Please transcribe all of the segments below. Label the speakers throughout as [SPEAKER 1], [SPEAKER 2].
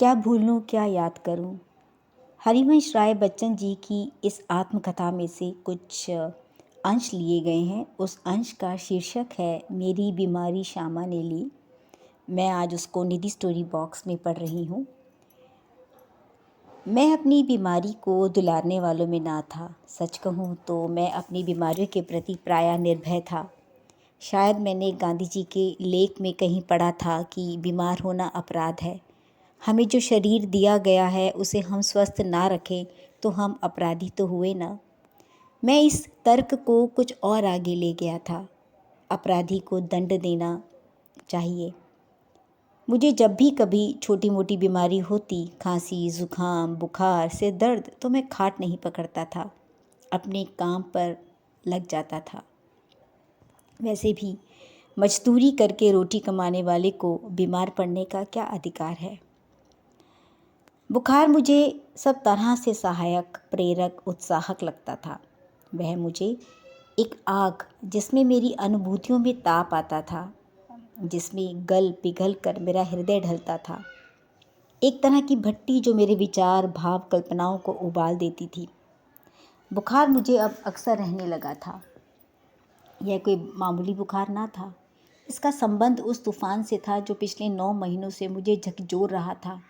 [SPEAKER 1] क्या भूलूं क्या याद करूं। हरिवंश राय बच्चन जी की इस आत्मकथा में से कुछ अंश लिए गए हैं। उस अंश का शीर्षक है मेरी बीमारी श्यामा ने ली। मैं आज उसको निधि स्टोरी बॉक्स में पढ़ रही हूँ। मैं अपनी बीमारी को दुलारने वालों में ना था। सच कहूँ तो मैं अपनी बीमारियों के प्रति प्रायः निर्भय था। शायद मैंने गांधी जी के लेख में कहीं पढ़ा था कि बीमार होना अपराध है। हमें जो शरीर दिया गया है उसे हम स्वस्थ ना रखें तो हम अपराधी तो हुए ना। मैं इस तर्क को कुछ और आगे ले गया था। अपराधी को दंड देना चाहिए। मुझे जब भी कभी छोटी मोटी बीमारी होती, खांसी, जुकाम, बुखार, सिर दर्द, तो मैं खाट नहीं पकड़ता था, अपने काम पर लग जाता था। वैसे भी मजदूरी करके रोटी कमाने वाले को बीमार पड़ने का क्या अधिकार है। बुखार मुझे सब तरह से सहायक, प्रेरक, उत्साहक लगता था। वह मुझे एक आग जिसमें मेरी अनुभूतियों में ताप आता था, जिसमें गल पिघल कर मेरा हृदय ढलता था। एक तरह की भट्टी जो मेरे विचार, भाव, कल्पनाओं को उबाल देती थी। बुखार मुझे अब अक्सर रहने लगा था। यह कोई मामूली बुखार ना था। इसका संबंध उस तूफान से था जो पिछले 9 महीनों से मुझे झकझोर रहा था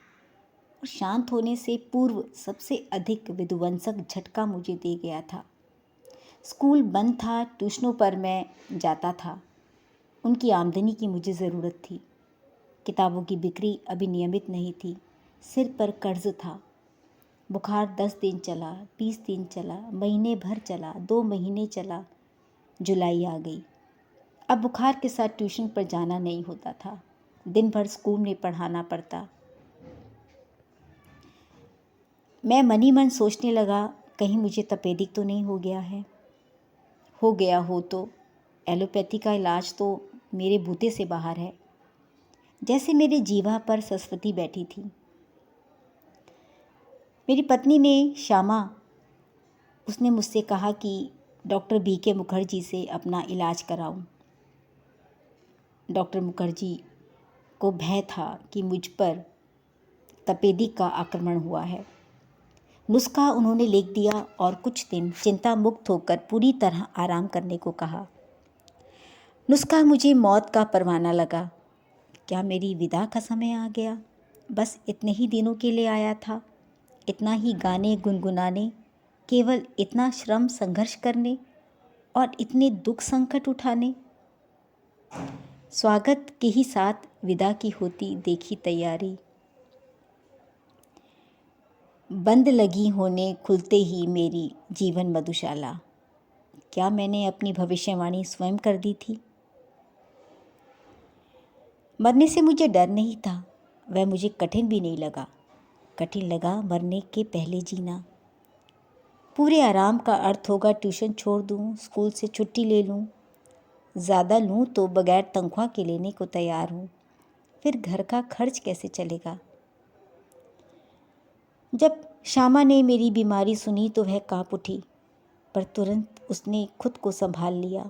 [SPEAKER 1] और शांत होने से पूर्व सबसे अधिक विध्वंसक झटका मुझे दे गया था। स्कूल बंद था, ट्यूशनों पर मैं जाता था। उनकी आमदनी की मुझे ज़रूरत थी। किताबों की बिक्री अभी नियमित नहीं थी। सिर पर कर्ज था। बुखार 10 दिन चला, 20 दिन चला, महीने भर चला, 2 महीने चला, जुलाई आ गई। अब बुखार के साथ ट्यूशन पर जाना नहीं होता था। दिन भर स्कूल में पढ़ाना पड़ता। मैं मनी मन सोचने लगा, कहीं मुझे तपेदिक तो नहीं हो गया है। हो गया हो तो एलोपैथी का इलाज तो मेरे बूते से बाहर है। जैसे मेरे जीवा पर सरस्वती बैठी थी। मेरी पत्नी ने, श्यामा, उसने मुझसे कहा कि डॉक्टर BK मुखर्जी से अपना इलाज कराऊं। डॉक्टर मुखर्जी को भय था कि मुझ पर तपेदिक का आक्रमण हुआ है। नुस्खा उन्होंने लिख दिया और कुछ दिन चिंता मुक्त होकर पूरी तरह आराम करने को कहा। नुस्खा मुझे मौत का परवाना लगा। क्या मेरी विदा का समय आ गया? बस इतने ही दिनों के लिए आया था। इतना ही गाने गुनगुनाने, केवल इतना श्रम संघर्ष करने और इतने दुख संकट उठाने। स्वागत के ही साथ विदा की होती देखी तैयारी। बंद लगी होने खुलते ही मेरी जीवन मधुशाला। क्या मैंने अपनी भविष्यवाणी स्वयं कर दी थी? मरने से मुझे डर नहीं था। वह मुझे कठिन भी नहीं लगा। कठिन लगा मरने के पहले जीना। पूरे आराम का अर्थ होगा ट्यूशन छोड़ दूँ, स्कूल से छुट्टी ले लूँ। ज़्यादा लूँ तो बगैर तनख्वाह के लेने को तैयार हूँ। फिर घर का खर्च कैसे चलेगा? जब श्यामा ने मेरी बीमारी सुनी तो वह काँप उठी, पर तुरंत उसने खुद को संभाल लिया।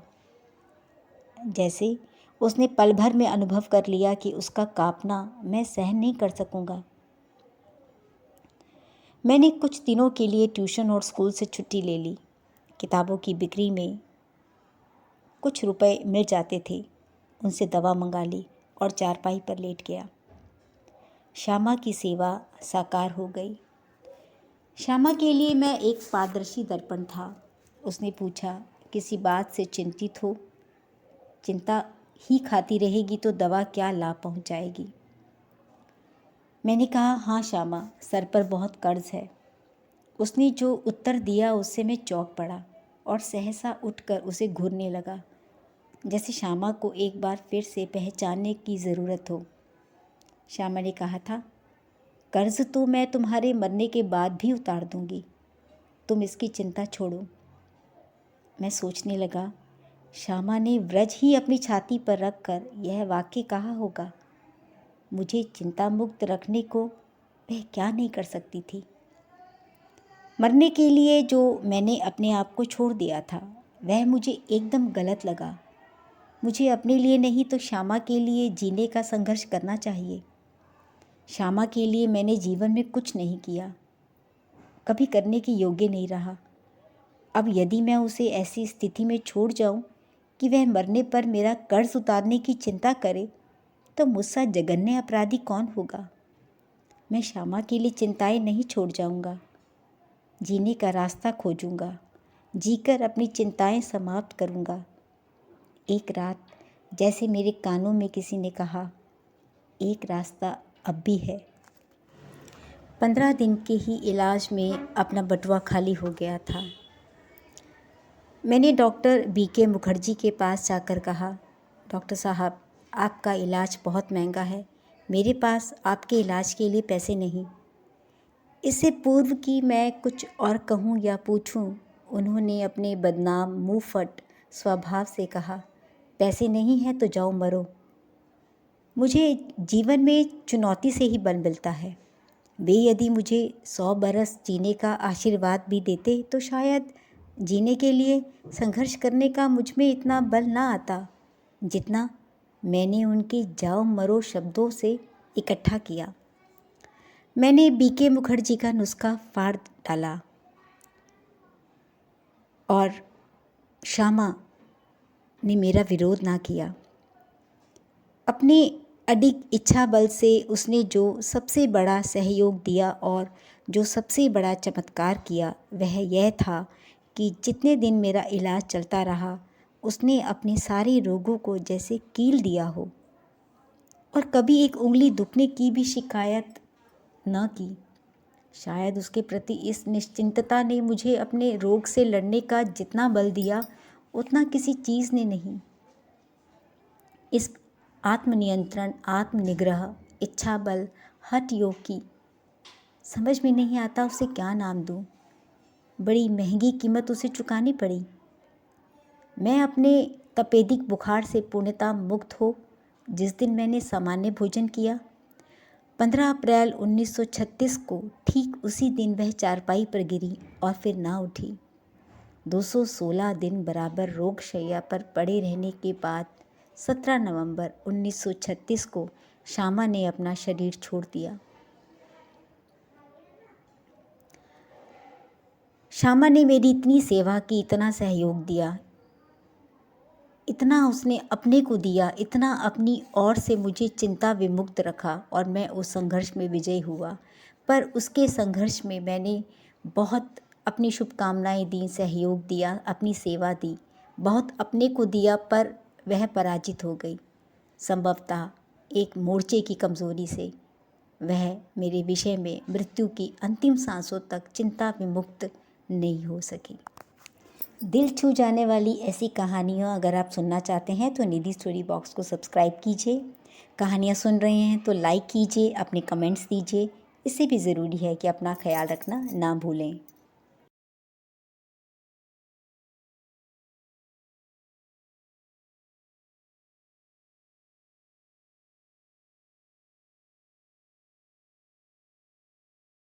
[SPEAKER 1] जैसे उसने पल भर में अनुभव कर लिया कि उसका काँपना मैं सहन नहीं कर सकूँगा। मैंने कुछ दिनों के लिए ट्यूशन और स्कूल से छुट्टी ले ली। किताबों की बिक्री में कुछ रुपए मिल जाते थे। उनसे दवा मंगा ली और चारपाई पर लेट गया। श्यामा की सेवा साकार हो गई। श्यामा के लिए मैं एक पारदर्शी दर्पण था। उसने पूछा, किसी बात से चिंतित हो? चिंता ही खाती रहेगी तो दवा क्या लाभ पहुंचाएगी? मैंने कहा, हाँ श्यामा, सर पर बहुत कर्ज है। उसने जो उत्तर दिया उससे मैं चौंक पड़ा और सहसा उठकर उसे घूरने लगा, जैसे श्यामा को एक बार फिर से पहचानने की ज़रूरत हो। श्यामा ने कहा था, कर्ज तो मैं तुम्हारे मरने के बाद भी उतार दूंगी, तुम इसकी चिंता छोड़ो। मैं सोचने लगा, श्यामा ने व्रज ही अपनी छाती पर रखकर यह वाक्य कहा होगा। मुझे चिंता मुक्त रखने को वह क्या नहीं कर सकती थी। मरने के लिए जो मैंने अपने आप को छोड़ दिया था वह मुझे एकदम गलत लगा। मुझे अपने लिए नहीं तो श्यामा के लिए जीने का संघर्ष करना चाहिए। श्यामा के लिए मैंने जीवन में कुछ नहीं किया, कभी करने के योग्य नहीं रहा। अब यदि मैं उसे ऐसी स्थिति में छोड़ जाऊं कि वह मरने पर मेरा कर्ज उतारने की चिंता करे, तो मुझसे जघन्य अपराधी कौन होगा। मैं श्यामा के लिए चिंताएं नहीं छोड़ जाऊंगा, जीने का रास्ता खोजूंगा, जीकर अपनी चिंताएं समाप्त करूंगा। एक रात जैसे मेरे कानों में किसी ने कहा, एक रास्ता अब भी है। 15 दिन के ही इलाज में अपना बटुआ खाली हो गया था। मैंने डॉक्टर BK मुखर्जी के पास जाकर कहा, डॉक्टर साहब, आपका इलाज बहुत महंगा है, मेरे पास आपके इलाज के लिए पैसे नहीं। इससे पूर्व कि मैं कुछ और कहूँ या पूछूँ, उन्होंने अपने बदनाम मुँहफट स्वभाव से कहा, पैसे नहीं हैं तो जाओ मरो। मुझे जीवन में चुनौती से ही बल मिलता है। वे यदि मुझे 100 बरस जीने का आशीर्वाद भी देते तो शायद जीने के लिए संघर्ष करने का मुझ में इतना बल ना आता जितना मैंने उनके जाओ मरो शब्दों से इकट्ठा किया। मैंने BK मुखर्जी का नुस्खा फाड़ डाला और श्यामा ने मेरा विरोध ना किया। अपने अडिग इच्छा बल से उसने जो सबसे बड़ा सहयोग दिया और जो सबसे बड़ा चमत्कार किया वह यह था कि जितने दिन मेरा इलाज चलता रहा उसने अपने सारे रोगों को जैसे कील दिया हो और कभी एक उंगली दुखने की भी शिकायत न की। शायद उसके प्रति इस निश्चिंतता ने मुझे अपने रोग से लड़ने का जितना बल दिया उतना किसी चीज़ ने नहीं। इस आत्मनियंत्रण, आत्मनिग्रह, इच्छा बल, हठ योग की समझ में नहीं आता उसे क्या नाम दूँ। बड़ी महंगी कीमत उसे चुकानी पड़ी। मैं अपने तपेदिक बुखार से पूर्णतः मुक्त हो जिस दिन मैंने सामान्य भोजन किया, 15 अप्रैल 1936 को ठीक उसी दिन वह चारपाई पर गिरी और फिर ना उठी। 216 दिन बराबर रोग शैया पर पड़े रहने के बाद 17 नवंबर 1936 को श्यामा ने अपना शरीर छोड़ दिया। श्यामा ने मेरी इतनी सेवा की, इतना सहयोग दिया, इतना उसने अपने को दिया, इतना अपनी ओर से मुझे चिंता विमुक्त रखा और मैं उस संघर्ष में विजयी हुआ। पर उसके संघर्ष में मैंने बहुत अपनी शुभकामनाएं दी, सहयोग दिया, अपनी सेवा दी, बहुत अपने को दिया, पर वह पराजित हो गई। संभवतः एक मोर्चे की कमज़ोरी से वह मेरे विषय में मृत्यु की अंतिम सांसों तक चिंता विमुक्त नहीं हो सकी। दिल छू जाने वाली ऐसी कहानियाँ अगर आप सुनना चाहते हैं तो निधि स्टोरी बॉक्स को सब्सक्राइब कीजिए। कहानियाँ सुन रहे हैं तो लाइक कीजिए, अपने कमेंट्स दीजिए। इससे भी ज़रूरी है कि अपना ख्याल रखना ना भूलें।